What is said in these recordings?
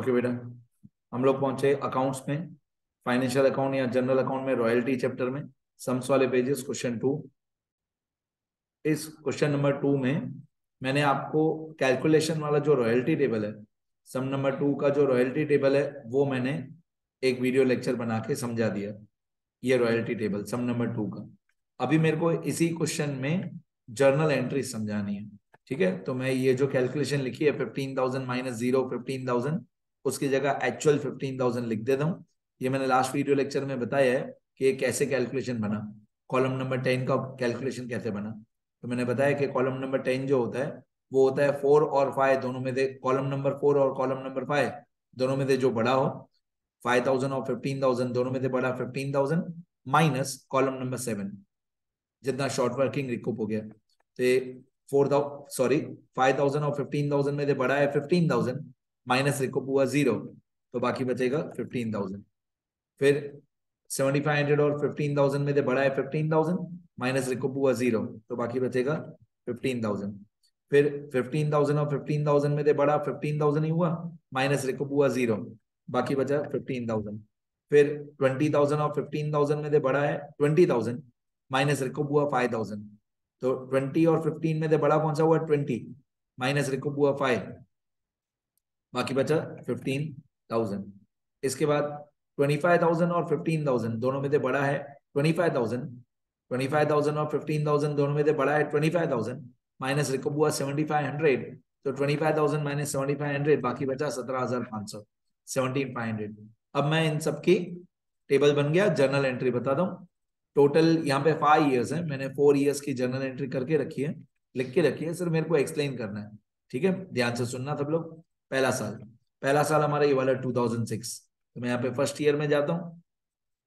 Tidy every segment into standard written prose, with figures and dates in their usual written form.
Okay बेटा, हम लोग पहुंचे अकाउंट्स में, फाइनेंशियल अकाउंट या जनरल अकाउंट में रॉयल्टी चैप्टर में, सम्स वाले पेजेस, क्वेश्चन 2। इस क्वेश्चन नंबर 2 में मैंने आपको कैलकुलेशन वाला जो रॉयल्टी टेबल है, सम नंबर 2 का जो रॉयल्टी टेबल है, वो मैंने एक वीडियो लेक्चर बना के समझा दिया। ये रॉयल्टी टेबल सम नंबर 2 का। अभी मेरे को इसी क्वेश्चन में जर्नल एंट्री समझानी है। ठीक है, तो मैं ये जो कैलकुलेशन लिखी है 15,000 माइनस 0 15,000, उसकी जगह एक्चुअल 15,000 लिख देता हूँ। ये मैंने लास्ट वीडियो लेक्चर में बताया है कि ये कैसे कैलकुलेशन बना, कॉलम नंबर 10 का कैलकुलेशन कैसे बना। तो मैंने बताया कि कॉलम नंबर 10 जो होता है वो होता है 4 और 5 दोनों में से, कॉलम नंबर 4 और कॉलम नंबर 5 दोनों में से जो बड़ा हो, 5,000 और 15,000 दोनों में से बड़ा 15,000, माइनस कॉलम नंबर 7 जितना शॉर्ट वर्किंग रिकूप हो गया। तो 5,000 और 15,000 में से बड़ा है 15,000, माइनस रिकूप हुआ 0, तो बाकी बचेगा 15,000। फिर 7,500 और 15,000 में से बड़ा है 15,000, माइनस रिकूप हुआ 0, तो बाकी बचेगा 15,000। फिर 15,000 और 15,000 में से बड़ा 15,000 ही हुआ, माइनस रिकूप हुआ 0, बाकी बचा 15,000। फिर 20,000 और 15,000 में से बड़ा है 20,000, माइनस रिकूप हुआ 5,000, तो 20 और 15 में से बड़ा कौन सा हुआ 20, माइनस रिकूप हुआ 5, बाकी बचा 15,000। इसके बाद 25,000 और 15,000 दोनों में से बड़ा है 25,000, 25,000 और 15,000 दोनों में से बड़ा है 25,000, माइनस रिकूप हुआ 7,500, तो 25,000 माइनस 7,500, बाकी बचा 17,500, 17,500। अब मैं इन सब की टेबल बन गया, जर्नल एंट्री बताता हूँ। टोटल यहाँ पे 5 ईयर्स है, मैंने 4 ईयर्स की जर्नल एंट्री करके रखी है, लिख के रखी है, सिर्फ मेरे को एक्सप्लेन करना है। ठीक है, ध्यान से सुनना सब लोग। पहला साल हमारा ये वाला 2006, तो मैं यहाँ पे फर्स्ट ईयर में जाता हूँ।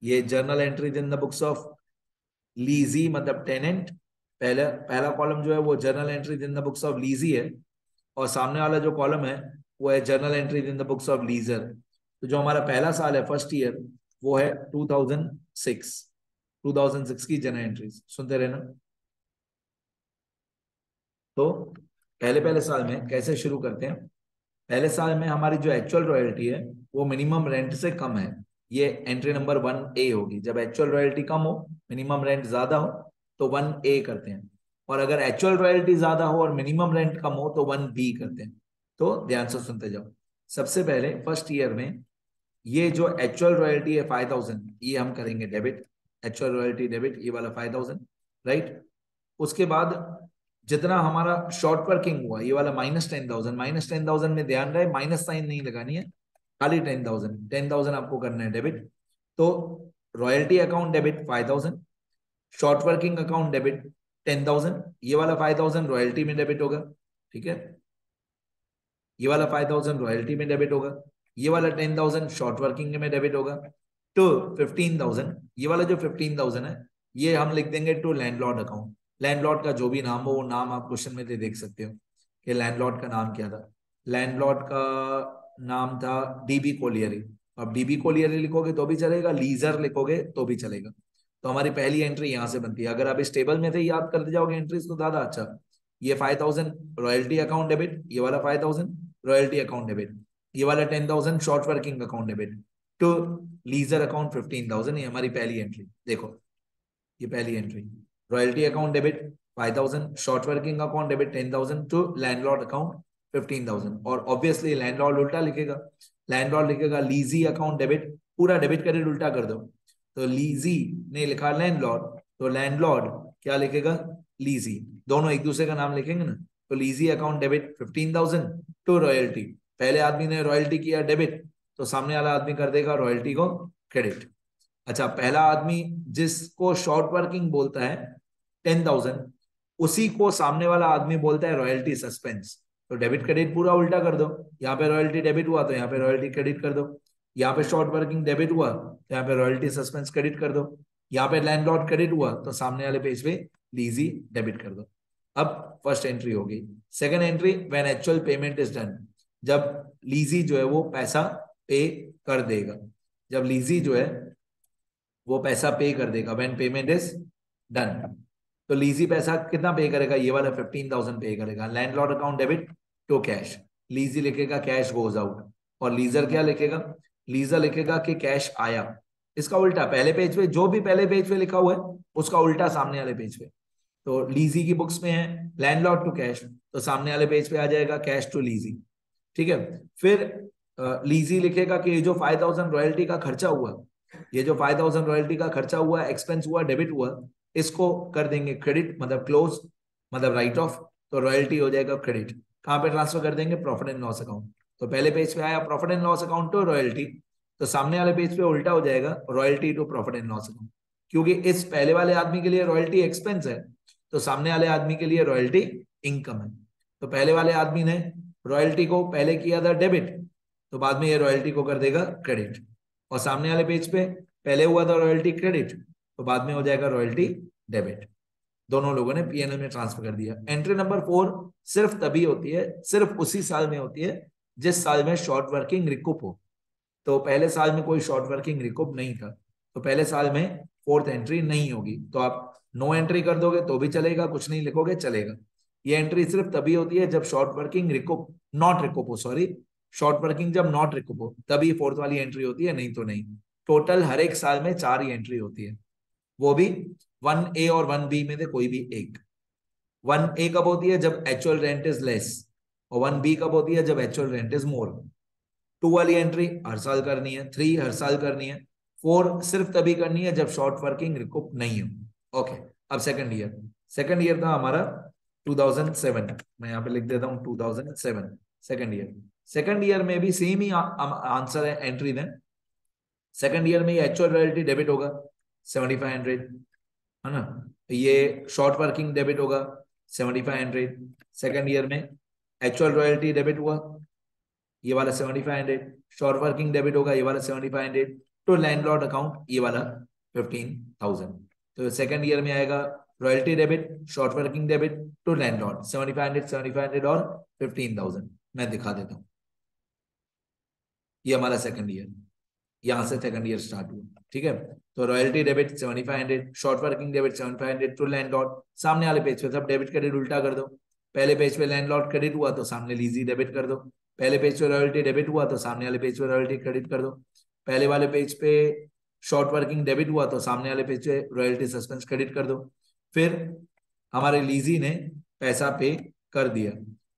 ये journal entries in the books of lessee, मतलब टेनेंट। पहला कॉलम जो है वो journal entries in the books of lessee है, और सामने वाला जो कॉलम है वो है journal entries in the books of lessor. तो जो हमारा पहला साल है फर्स्ट ईयर, वो है 2006। 2006 की जर्नल एंट्रीज सुनते रहना। तो पहले पहले साल में कैसे शुरू करते हैं। पहले साल में हमारी जो एक्चुअल रॉयल्टी है वो मिनिमम रेंट से कम है, ये एंट्री नंबर 1A होगी। जब एक्चुअल रॉयल्टी कम हो, मिनिमम रेंट ज्यादा हो, तो 1A करते हैं, और अगर एक्चुअल रॉयल्टी ज्यादा हो और मिनिमम रेंट कम हो तो 1B करते हैं। तो ध्यान से सुनते जाओ। सबसे पहले फर्स्ट ईयर में ये जो एक्चुअल रॉयल्टी है 5,000, ये हम करेंगे डेबिट, एक्चुअल रॉयल्टी डेबिट, ये वाला 5,000, राइट। उसके बाद जितना हमारा शॉर्ट वर्किंग हुआ, ये वाला -10,000, -10,000 में ध्यान रहे माइनस साइन नहीं लगानी है, खाली 10,000, 10,000 आपको करना है डेबिट। तो royalty account debit 5,000, short working account debit 10,000, ये वाला 5,000 रॉयल्टी में डेबिट होगा। ठीक है, ये वाला 5,000 रॉयल्टी में डेबिट होगा, ये वाला 10,000 शॉर्ट वर्किंग में डेबिट होगा। तो 15,000, ये वाला जो 15,000 है, ये हम लिख देंगे टू लैंडलॉर्ड अकाउंट। लैंडलॉर्ड का जो भी नाम हो, वो नाम आप क्वेश्चन में देख सकते हो कि लैंडलॉर्ड का नाम क्या था। लैंडलॉर्ड का नाम था डीबी कोलियरी। अब डीबी कोलियरी लिखोगे तो भी चलेगा, लीजर लिखोगे तो भी चलेगा। तो हमारी पहली एंट्री यहां से बनती है। अगर आप इस टेबल में से याद करते जाओगे एंट्रीज तो ज्यादा अच्छा। ये 5,000 रॉयल्टी अकाउंट डेबिट, ये वाला 5,000 रॉयल्टी अकाउंट डेबिट, ये वाला 10,000 short working account debit, to lessor account 15,000। ये हमारी पहली एंट्री। देखो ये पहली entry, royalty account debit 5,000, short working account debit 10,000, to landlord account 15,000। और ऑब्वियसली लैंडलॉर्ड उल्टा लिखेगा, लैंडलॉर्ड लिखेगा लीजी अकाउंट डेबिट, पूरा डेबिट क्रेडिट उल्टा कर दो। तो लीजी ने लिखा लैंडलॉर्ड, तो लैंडलॉर्ड क्या लिखेगा, लीजी, दोनों एक दूसरे का नाम लिखेंगे ना। तो lessee account debit 15,000 to royalty. पहले आदमी ने रॉयल्टी किया डेबिट, तो सामने वाला आदमी कर देगा रॉयल्टी को क्रेडिट। अच्छा, पहला आदमी जिसको शॉर्ट वर्किंग बोलता है 10,000, उसी को सामने वाला आदमी बोलता है रॉयल्टी सस्पेंस। तो डेबिट क्रेडिट पूरा उल्टा कर दो, यहाँ पे रॉयल्टी डेबिट हुआ तो यहाँ पे रॉयल्टी क्रेडिट कर दो, यहाँ पे शॉर्ट वर्किंग डेबिट हुआ तो यहाँ पे रॉयल्टी सस्पेंस क्रेडिट कर दो, यहाँ पे लैंडलॉर्ड क्रेडिट हुआ तो सामने वाले पेज पे लीजी डेबिट कर दो। अब फर्स्ट एंट्री होगी। Second entry, when actual payment is done, जब लीजी जो है वो पैसा पे कर देगा, जब लीजी जो है वो पैसा पे कर देगा, व्हेन पेमेंट इज डन। तो लीजी पैसा कितना पे करेगा, ये वाला 15,000 पे करेगा। Landlord account debit to cash, lessee लिखेगा कैश गोज आउट, और लीजर क्या लिखेगा, लीजर लिखेगा कि कैश आया। इसका उल्टा पहले पेज पे, जो भी पहले पेज पे लिखा हुआ है उसका उल्टा सामने वाले पेज पे। तो लीजी की बुक्स में है लैंडलॉर्ड टू कैश, तो सामने वाले पेज पे आ जाएगा कैश टू लीजी। ठीक है, फिर लीजी लिखेगा कि ये जो 5000 रॉयल्टी का खर्चा हुआ, ये जो 5000 रॉयल्टी का खर्चा हुआ, एक्सपेंस हुआ, डेबिट हुआ, इसको कर देंगे क्रेडिट, मतलब क्लोज, मतलब राइट ऑफ। तो रॉयल्टी हो जाएगा क्रेडिट। कहां पे ट्रांसफर कर देंगे, प्रॉफिट एंड लॉस अकाउंट। तो पहले पेज पे आया profit and loss account to royalty, तो सामने वाले पेज पे उल्टा हो जाएगा royalty to profit and loss account. क्योंकि इस पहले वाले आदमी के लिए रॉयल्टी एक्सपेंस है, तो सामने वाले आदमी के लिए रॉयल्टी इनकम है। तो पहले वाले आदमी ने रॉयल्टी को पहले किया था डेबिट, तो बाद में ये रॉयल्टी को कर देगा क्रेडिट। और सामने वाले पेज पे पहले हुआ था रॉयल्टी क्रेडिट, तो बाद में हो जाएगा रॉयल्टी डेबिट। दोनों लोगों ने पीएनएल में ट्रांसफर कर दिया। एंट्री नंबर 4 सिर्फ तभी होती है, सिर्फ उसी साल में होती है जिस साल में शॉर्ट वर्किंग रिकूप हो। तो पहले साल में कोई शॉर्ट वर्किंग रिकूप नहीं था, तो पहले साल में फोर्थ एंट्री नहीं होगी। तो आप नो एंट्री कर दोगे तो भी चलेगा, कुछ नहीं लिखोगे चलेगा। ये एंट्री सिर्फ तभी होती है जब short working recoup, not recoup हो, सॉरी, शॉर्ट वर्किंग जब नॉट रिकूप हो तभी फोर्थ वाली एंट्री होती है, नहीं तो नहीं। टोटल हर एक साल में 4 ही एंट्री होती है, वो भी 1A और 1B में से कोई भी एक। 1A कब होती है, जब एक्चुअल रेंट इज लेस, और 1B कब होती है, जब एक्चुअल रेंट इज मोर। 2 वाली एंट्री हर साल करनी है, 3 हर साल करनी है, 4 सिर्फ तभी करनी है जब शॉर्ट वर्किंग रिकूप नहीं हो। ओके, अब सेकंड ईयर। सेकंड ईयर था हमारा 2007, मैं यहाँ पे लिख देता हूँ 2007 सेकंड ईयर। सेकंड ईयर में भी सेम ही आंसर है, एंट्री दें। सेकंड ईयर में ये एक्चुअल रॉयल्टी डेबिट होगा 7500, है ना। ये शॉर्ट वर्किंग डेबिट होगा 7500। सेकंड ईयर में एक्चुअल रॉयल्टी डेबिट हुआ, ये वाला 7500, शॉर्ट वर्किंग डेबिट होगा ये वाला 7500, तो लैंडलॉर्ड अकाउंट ये वाला 15000। तो सेकंड ईयर में आएगा royalty debit, short working debit to landlord 7500, 7500 और 15000। मैं दिखा देता हूँ, ये हमारा सेकंड ईयर, यहां से सेकंड ईयर स्टार्ट हुआ। ठीक है, तो royalty debit 7500, short working debit 7500 to landlord. सामने वाले पेज पे सब डेबिट क्रेडिट उल्टा कर दो। पहले पेज पे लैंडलॉर्ड क्रेडिट हुआ तो सामने लीजी डेबिट कर दो। पहले पेज पे रॉयल्टी डेबिट हुआ तो सामने वाले पेज पे रॉयल्टी क्रेडिट कर दो। पहले वाले पेज पे शॉर्ट वर्किंग डेबिट हुआ तो सामने वाले पेज पे रॉयल्टी सस्पेंस क्रेडिट कर दो। फिर हमारे लीजी ने पैसा पे कर दिया,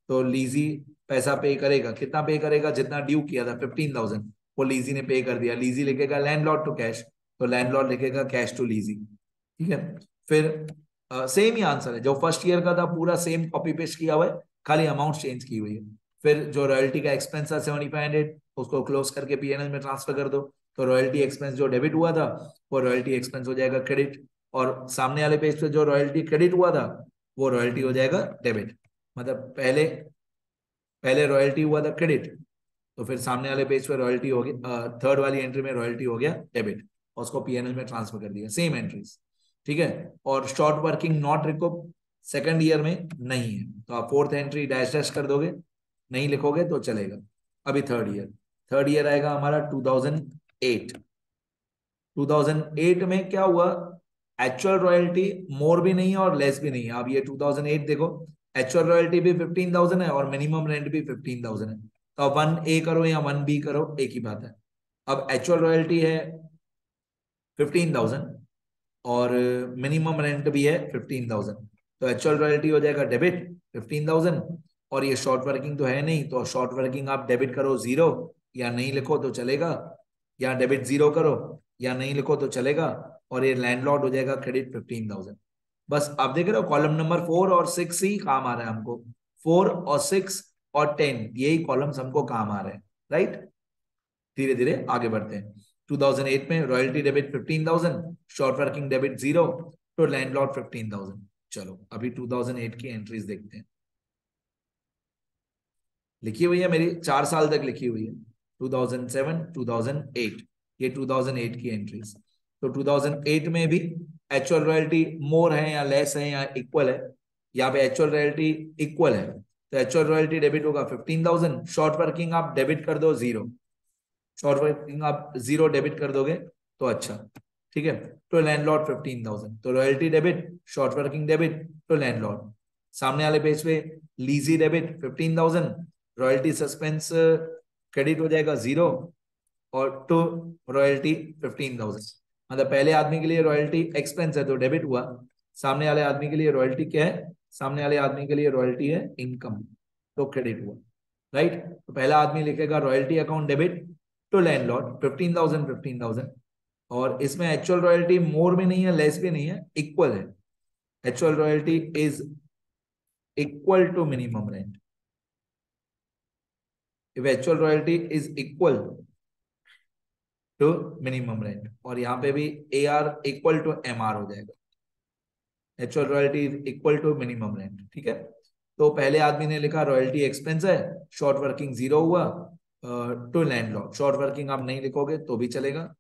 तो लीजी पैसा पे करेगा, कितना पे करेगा, जितना ड्यू किया था 15000 वो लीजी ने पे कर दिया। लीजी लिखेगा लैंडलॉर्ड टू कैश, तो लैंडलॉर्ड लिखेगा कैश टू लीजी। ठीक है, फिर सेम ही आंसर है, जो फर्स्ट ईयर का था पूरा सेम कॉपी पेस्ट किया हुआ है, खाली अमाउंट चेंज की हुई है। फिर जो रॉयल्टी का एक्सपेंस था 7500, उसको क्लोज करके पीएनएल में ट्रांसफर कर दो। तो रॉयल्टी एक्सपेंस जो डेबिट हुआ था वो रॉयल्टी एक्सपेंस हो जाएगा क्रेडिट, और सामने वाले पेज पे जो रॉयल्टी क्रेडिट हुआ था वो रॉयल्टी हो जाएगा डेबिट। मतलब पहले पहले रॉयल्टी हुआ था क्रेडिट, तो फिर सामने वाले पेज पे रॉयल्टी हो गया, थर्ड वाली एंट्री में रॉयल्टी हो गया डेबिट, और उसको पीएनएल में ट्रांसफर कर दिया, सेम एंट्रीज। ठीक है, और short working not recoup second year में नहीं है, तो आप फोर्थ एंट्री डैश डैश कर दोगे, नहीं लिखोगे तो चलेगा। अभी थर्ड ईयर, थर्ड ईयर आएगा हमारा 2008। 2008 में क्या हुआ, एक्चुअल रॉयल्टी मोर भी नहीं है और लेस भी नहीं है। अब ये 2008 देखो, एक्चुअल रॉयल्टी भी 15000 है और मिनिमम रेंट भी 15000 है। तो अब 1A करो या 1B करो, एक ही बात है। अब एक्चुअल रॉयल्टी है 15000 और मिनिमम रेंट भी है 15000, तो एक्चुअल रॉयल्टी हो जाएगा डेबिट 15000। और ये शॉर्ट वर्किंग तो है नहीं, तो शॉर्ट वर्किंग आप डेबिट करो 0, या नहीं लिखो तो चलेगा, या डेबिट 0 करो या नहीं लिखो तो चलेगा, और ये लैंडलॉर्ड हो जाएगा क्रेडिट 15000। बस आप देख रहे हो कॉलम नंबर 4 और 6 ही काम आ रहा है हमको, 4 और 6 और 10 यही कॉलम्स हमको काम आ रहे हैं, राइट। धीरे धीरे आगे बढ़ते हैं। 2008 में royalty debit 15000, short working debit 0, तो लैंडलॉर्ड 15000। चलो अभी 2008 की एंट्रीज देखते हैं। लिखी हुई है मेरी 4 साल तक लिखी हुई है, 2007 2008, ये 2008 की एंट्रीज। तो 2008 में भी एक्चुअल रॉयल्टी मोर है या लेस है या इक्वल है, यहाँ पे एक्चुअल रॉयल्टी इक्वल है, तो एक्चुअल रॉयल्टी डेबिट होगा 15000, शॉर्ट वर्किंग आप डेबिट कर दो 0, शॉर्ट वर्किंग आप 0 डेबिट कर दोगे तो अच्छा। ठीक है, तो लैंडलॉर्ड 15000, तो royalty debit, short working debit, तो लैंडलॉर्ड। सामने वाले पेज पे लीजी डेबिट 15000, रॉयल्टी सस्पेंस क्रेडिट हो जाएगा 0 और टू रॉयल्टी 15,000। मतलब पहले आदमी के लिए रॉयल्टी एक्सपेंस है तो डेबिट हुआ, सामने वाले आदमी के लिए रॉयल्टी क्या है, सामने वाले आदमी के लिए रॉयल्टी है इनकम, तो क्रेडिट हुआ। राइट, तो पहला आदमी लिखेगा royalty account debit to landlord 15,000 15,000। और इसमें एक्चुअल रॉयल्टी मोर भी नहीं है लेस भी नहीं है, इक्वल है। Actual royalty is equal to minimum rent. If actual royalty is equal to minimum rent, और यहाँ पे भी A R equal to M R हो जाएगा। Actual royalty is equal to minimum rent. ठीक है, तो पहले आदमी ने लिखा रॉयल्टी एक्सपेंस है, शॉर्ट वर्किंग 0 हुआ टू लैंडलॉर्ड। शॉर्ट वर्किंग आप नहीं लिखोगे तो भी चलेगा,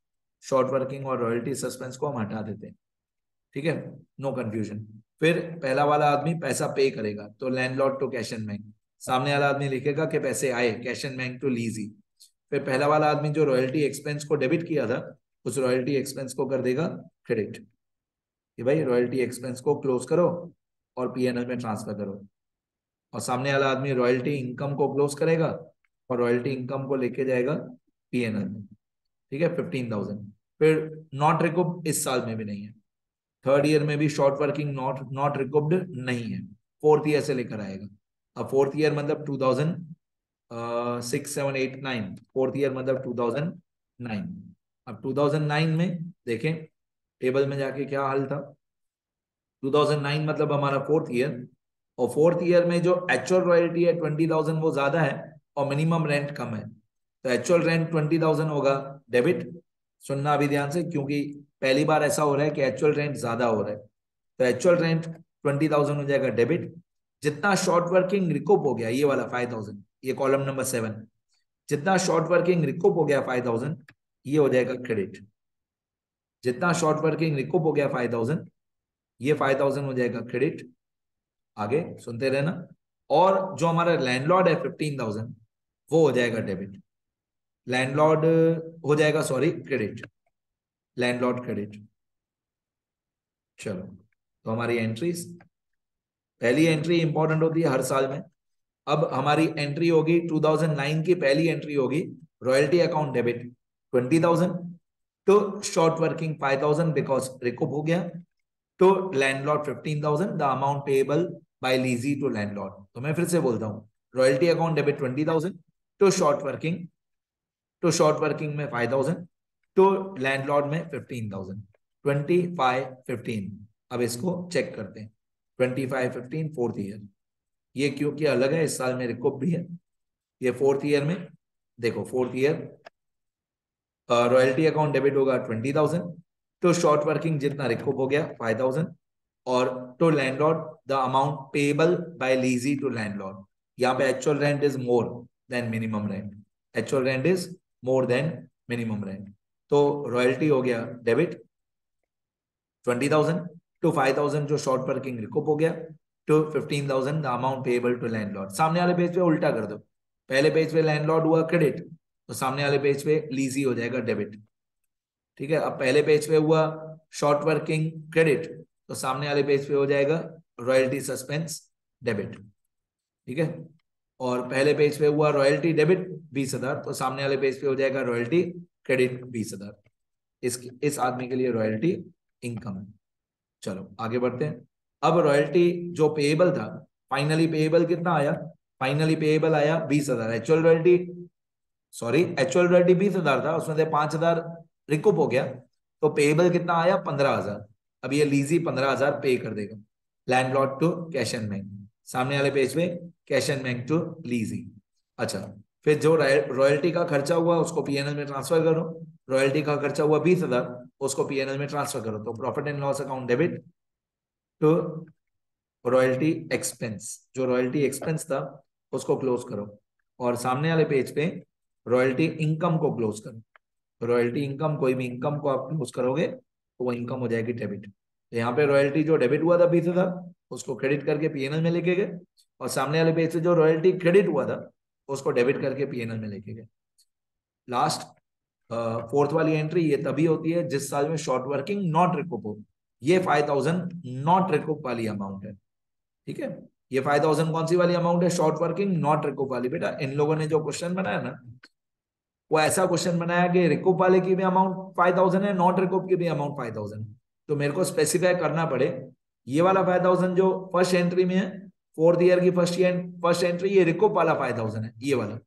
शॉर्ट वर्किंग और रॉयल्टी सस्पेंस को हम हटा देते हैं। ठीक है, नो कंफ्यूजन। फिर पहला वाला आदमी पैसा पे करेगा तो landlord to cash and bank, सामने वाला आदमी लिखेगा कि पैसे आए cash and bank to lessee. फिर पहला वाला आदमी जो रॉयल्टी एक्सपेंस को डेबिट किया था उस रॉयल्टी एक्सपेंस को कर देगा क्रेडिट, कि भाई रॉयल्टी एक्सपेंस को क्लोज करो और पीएनएल में ट्रांसफर करो। और सामने वाला आदमी रॉयल्टी इनकम को क्लोज करेगा और रॉयल्टी इनकम को लेके जाएगा पीएनएल में। ठीक है, 15,000। फिर नॉट रिकूप इस साल में भी नहीं है, थर्ड ईयर में भी short working not not recouped नहीं है, फोर्थ ईयर से लेकर आएगा। अब फोर्थ ईयर मतलब 2006 7 8 9, फोर्थ ईयर मतलब 2009। अब 2009 में देखें टेबल में जाके क्या हाल था। 2009 मतलब हमारा फोर्थ ईयर, और फोर्थ ईयर में जो एक्चुअल रॉयल्टी है 20,000 वो ज्यादा है और मिनिमम रेंट कम है, तो एक्चुअल रेंट 20,000 होगा डेबिट। सुनना अभी ध्यान से, क्योंकि पहली बार ऐसा हो रहा है कि एक्चुअल रेंट ज्यादा हो रहा है, तो एक्चुअल रेंट 20,000 हो जाएगा डेबिट। जितना शॉर्ट वर्किंग रिकूप हो गया ये वाला 5,000, ये कॉलम नंबर 7, जितना शॉर्ट वर्किंग रिकूप हो गया 5,000 ये हो जाएगा क्रेडिट। जितना शॉर्ट वर्किंग रिकूप हो गया 5,000 ये 5,000 हो जाएगा क्रेडिट। आगे सुनते रहना। और जो हमारा लैंडलॉर्ड है 15,000 वो हो जाएगा डेबिट, लैंडलॉर्ड हो जाएगा सॉरी क्रेडिट, लैंडलॉर्ड क्रेडिट। चलो, तो हमारी एंट्रीज, पहली एंट्री इंपॉर्टेंट होती है हर साल में। अब हमारी एंट्री होगी 2009 की पहली एंट्री होगी royalty account debit 20,000 to short working 5,000 because recoup हो गया, to landlord 15,000 the amount payable by lessee to landlord. तो मैं फिर से बोलता हूँ, royalty account debit 20,000 to short working, to short working में 5,000, टू लैंडलॉर्ड में 15,000, 25 15। अब इसको चेक करते हैं, 25 15 फोर्थ ईयर, ये क्योंकि अलग है इस साल में रिकूप भी है। ये फोर्थ ईयर में देखो, fourth year royalty account debit होगा 20,000, टू शॉर्ट वर्किंग जितना रिकूप हो गया 5,000, और to landlord the amount payable by lessee to landlord. यहाँ पे actual rent is more than minimum rent, actual rent is more than minimum rent. तो royalty हो गया डेबिट 20,000 टू 5,000 जो शॉर्ट वर्किंग रिकूप हो गया, to 15,000 the amount payable to landlord. सामने वाले पेज पे उल्टा कर दो, पहले पेज पे लैंडलॉर्ड हुआ क्रेडिट तो सामने वाले पेज पे लीजी हो जाएगा डेबिट। ठीक है, अब पहले पेज पे हुआ शॉर्ट वर्किंग क्रेडिट तो सामने वाले पेज पे हो जाएगा रॉयल्टी सस्पेंस डेबिट। ठीक है, और पहले पेज पे हुआ रॉयल्टी डेबिट 20,000 तो सामने वाले पेज पे हो जाएगा रॉयल्टी क्रेडिट 20,000। इस आदमी के लिए रॉयल्टी इनकम है। चलो आगे बढ़ते हैं। अब रॉयल्टी जो पेएबल था, फाइनली पेएबल कितना आया, फाइनली पेएबल आया 20,000। Actual royalty sorry actual royalty 20,000 था, उसमें से 5,000 रिकूप हो गया तो पेएबल कितना आया 15,000। अब ये लीजी 15,000 पे कर देगा landlord to cash and bank, सामने वाले पेज पे cash and bank to lessee. अच्छा, फिर जो रॉयल्टी का खर्चा हुआ उसको पीएनएल में ट्रांसफर करो, रॉयल्टी का खर्चा हुआ 20,000 उसको पीएनएल में ट्रांसफर करो, तो profit and loss account debit to royalty expense, जो रॉयल्टी एक्सपेंस था उसको क्लोज करो, और सामने वाले पेज पे रॉयल्टी इनकम को क्लोज करो। रॉयल्टी इनकम, कोई भी इनकम को आप क्लोज करोगे तो वो इनकम हो जाएगी डेबिट। तो यहाँ पे रॉयल्टी जो डेबिट हुआ था 20,000 उसको क्रेडिट करके पीएनएल में लेके गए, और सामने वाले पेज से जो रॉयल्टी क्रेडिट हुआ था उसको डेबिट करके पीएनएल में लेके गए। लास्ट फोर्थ वाली एंट्री ये तभी होती है जिस साल में शॉर्ट वर्किंग नॉट रिकूप हो। ये 5,000 नॉट रिकूप वाली अमाउंट है। ठीक है, ये 5,000 कौन सी वाली अमाउंट है, शॉर्ट वर्किंग नॉट रिकूप वाली। बेटा इन लोगों ने जो क्वेश्चन बनाया ना वो ऐसा क्वेश्चन बनाया कि रिकॉप वाले की भी अमाउंट 5,000 है, नॉट रिकॉप की भी अमाउंट 5,000, तो मेरे को स्पेसिफाई करना पड़े ये वाला 5,000 जो फर्स्ट एंट्री में है, फोर्थ ईयर की फर्स्ट एंट्री, ये रिकॉप वाला 5,000 है ये वाला,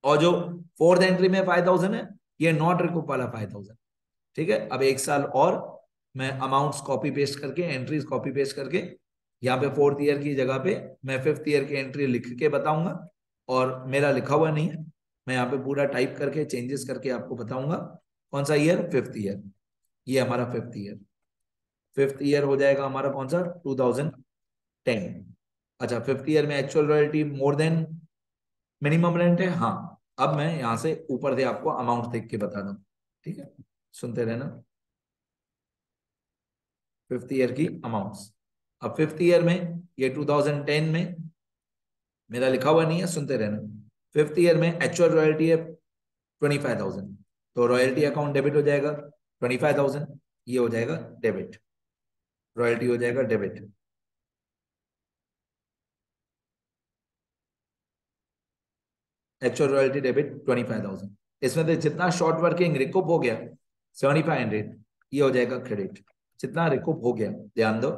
और जो फोर्थ एंट्री में 5,000 है ये नॉट रिकॉप वाला 5,000। ठीक है, अब एक साल और मैं अमाउंट्स कॉपी पेस्ट करके, एंट्रीज कॉपी पेस्ट करके, यहाँ पे फोर्थ ईयर की जगह पे मैं फिफ्थ ईयर की एंट्री लिख के बताऊंगा, और मेरा लिखा हुआ नहीं है, मैं यहाँ पे पूरा टाइप करके चेंजेस करके आपको बताऊंगा। कौन सा ईयर? Fifth year. ये हमारा फिफ्थ ईयर, फिफ्थ ईयर हो जाएगा हमारा कौन सा? 2010। अच्छा, फिफ्थ ईयर में एक्चुअल रॉयल्टी मोर देन मिनिमम रेंट है। हाँ, अब मैं यहाँ से ऊपर से आपको अमाउंट देख के बता दूं। ठीक है, सुनते रहना। फिफ्थ ईयर की अमाउंट्स, अब फिफ्थ ईयर में ये 2010 में मेरा लिखा हुआ नहीं है, सुनते रहना। फिफ्थ ईयर में एक्चुअल रॉयल्टी है 25,000, तो रॉयल्टी अकाउंट डेबिट हो जाएगा 25,000, ये हो जाएगा डेबिट, रॉयल्टी हो जाएगा डेबिट। एक्चुअल रॉयल्टी डेबिट 25,000, इसमें से जितना शॉर्ट वर्किंग रिकूप हो गया 7,500, ये हो जाएगा क्रेडिट। जितना रिकूप हो गया, ध्यान दो,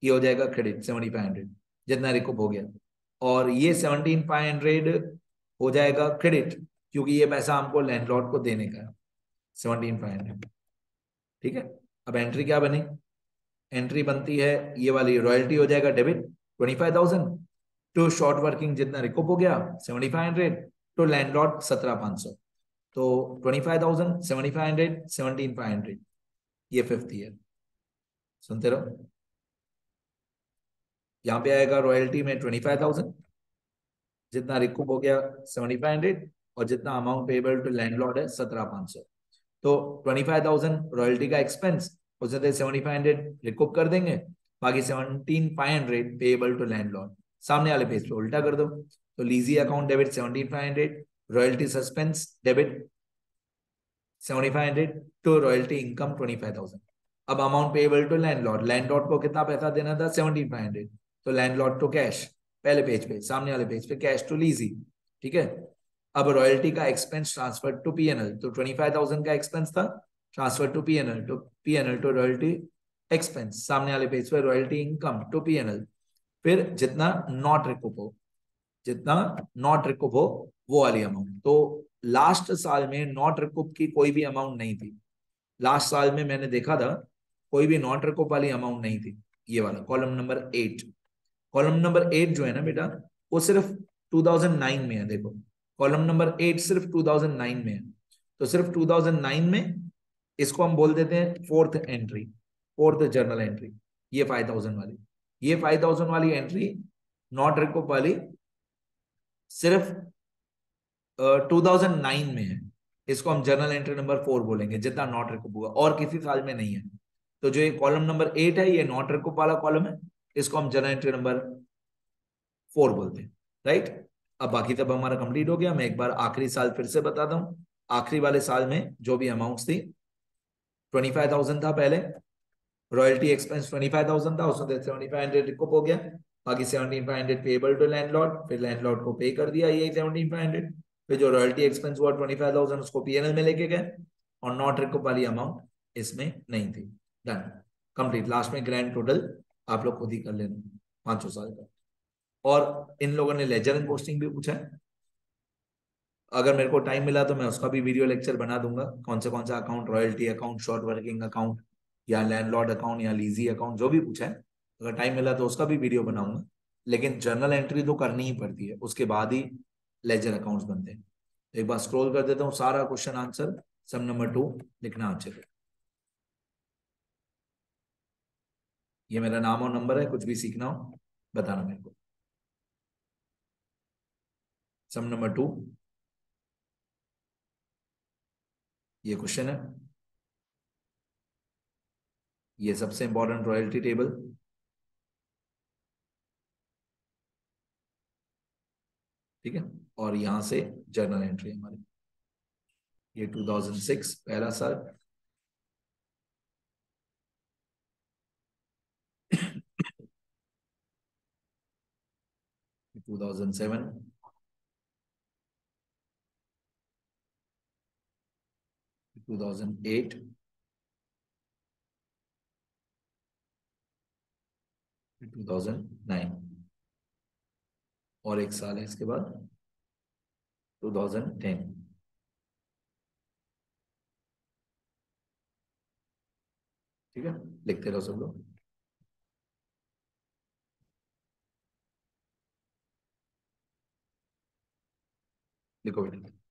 ये हो जाएगा क्रेडिट 7,500, जितना रिकूप हो गया, और ये 17,500 हो जाएगा क्रेडिट, क्योंकि ये पैसा हमको लैंडलॉर्ड को देने का है, 17,500। ठीक है, अब एंट्री क्या बनी? एंट्री बनती है ये वाली, रॉयल्टी हो जाएगा डेबिट 25,000, टू शॉर्ट वर्किंग जितना रिकूप हो गया 7,500, टू लैंडलॉर्ड 17,500, तो 25,000, 7,500, 17,500, ये फिफ्थ ईयर। सुनते रहो, यहाँ पे आएगा रॉयल्टी में 25,000, जितना रिकूप हो गया 7,500, और जितना अमाउंट पेबल टू लैंडलॉर्ड है 17,500, तो 25,000 रॉयल्टी का एक्सपेंस, उसमें से 7,500 रिकूप कर देंगे, बाकी 17,500 पेबल टू लैंडलॉर्ड। सामने वाले पेज पे उल्टा कर दो, तो lessee account debit 17,500, royalty suspense debit 7,500, to royalty income 25,000। अब amount payable to landlord, landlord को कितना पैसा देना था? 17,500, तो लैंडलॉर्ड टू कैश, पहले पेज पे, सामने वाले पेज पे कैश टू लीजी। ठीक है, अब रॉयल्टी का एक्सपेंस ट्रांसफर टू पीएनएल, तो 25,000 का एक्सपेंस था, transfer to PNL, to PNL to royalty expense, सामने वाले पेज पे रॉयल्टी इनकम टू पीएनएल, फिर जितना नॉट रिकूप हो, जितना नॉट रिकूप हो वो वाली अमाउंट। तो लास्ट साल में नॉट रिकूप की कोई भी अमाउंट नहीं थी, लास्ट साल में मैंने देखा था कोई भी नॉट रिकूप वाली अमाउंट नहीं थी। ये वाला कॉलम नंबर 8, कॉलम नंबर 8 जो है ना बेटा, वो सिर्फ 2009 में है। देखो, कॉलम नंबर 8 सिर्फ 2009 में है, तो सिर्फ 2009 में इसको हम बोल देते हैं fourth entry, fourth journal entry, ये 5,000 वाली, ये 5,000 वाली एंट्री नॉट रिकूप वाली सिर्फ 2009 में है, इसको हम जर्नल एंट्री नंबर 4 बोलेंगे, जितना नॉट रिकूप हुआ, और किसी साल में नहीं है। तो जो ये कॉलम नंबर 8 है, ये नॉट रिकूप वाला कॉलम है, इसको हम जर्नल एंट्री नंबर 4 बोलते हैं। राइट, अब बाकी सब हमारा कंप्लीट हो गया। मैं एक बार आखिरी साल फिर से बताता हूँ। आखिरी वाले साल में जो भी अमाउंट्स थी, 25,000 था पहले, रॉयल्टी एक्सपेंस 25,000 था, उसमें 7,500 रिकूप हो गया, बाकी 17,500 पेबल टू लैंडलॉर्ड, फिर लैंडलॉर्ड को पे कर दिया ये 17,500, फिर जो रॉयल्टी एक्सपेंस हुआ 25,000 उसको पीएनएल में लेके गए, और नॉट रिकूप वाली अमाउंट इसमें नहीं थी। Done, complete. लास्ट में ग्रैंड टोटल आप लोग खुद ही कर लेना 500 साल का। और इन लोगों ने लेजर एंड पोस्टिंग भी पूछा है, अगर मेरे को टाइम मिला तो मैं उसका भी वीडियो लेक्चर बना दूंगा, कौन सा account, royalty account, short working account, या लैंडलॉर्ड अकाउंट, या लीजी अकाउंट, जो भी पूछा है, अगर टाइम मिला तो उसका भी वीडियो बनाऊंगा। लेकिन जर्नल एंट्री तो करनी ही पड़ती है, उसके बाद ही लेजर अकाउंट्स बनते हैं। तो एक बार स्क्रॉल कर देता हूँ, सारा क्वेश्चन आंसर सम नंबर 2 लिखना अच्छे से। ये मेरा नाम और नंबर है, कुछ भी सीखना हो बताना मेरे को। सम नंबर 2, ये क्वेश्चन है, ये सबसे इंपॉर्टेंट रॉयल्टी टेबल। ठीक है, और यहां से जर्नल एंट्री हमारी, ये 2006 पहला साल, 2007, 2008, 2009, और एक साल है इसके बाद 2010। ठीक है, लिखते रहो सब लोग। लिखो बेटा।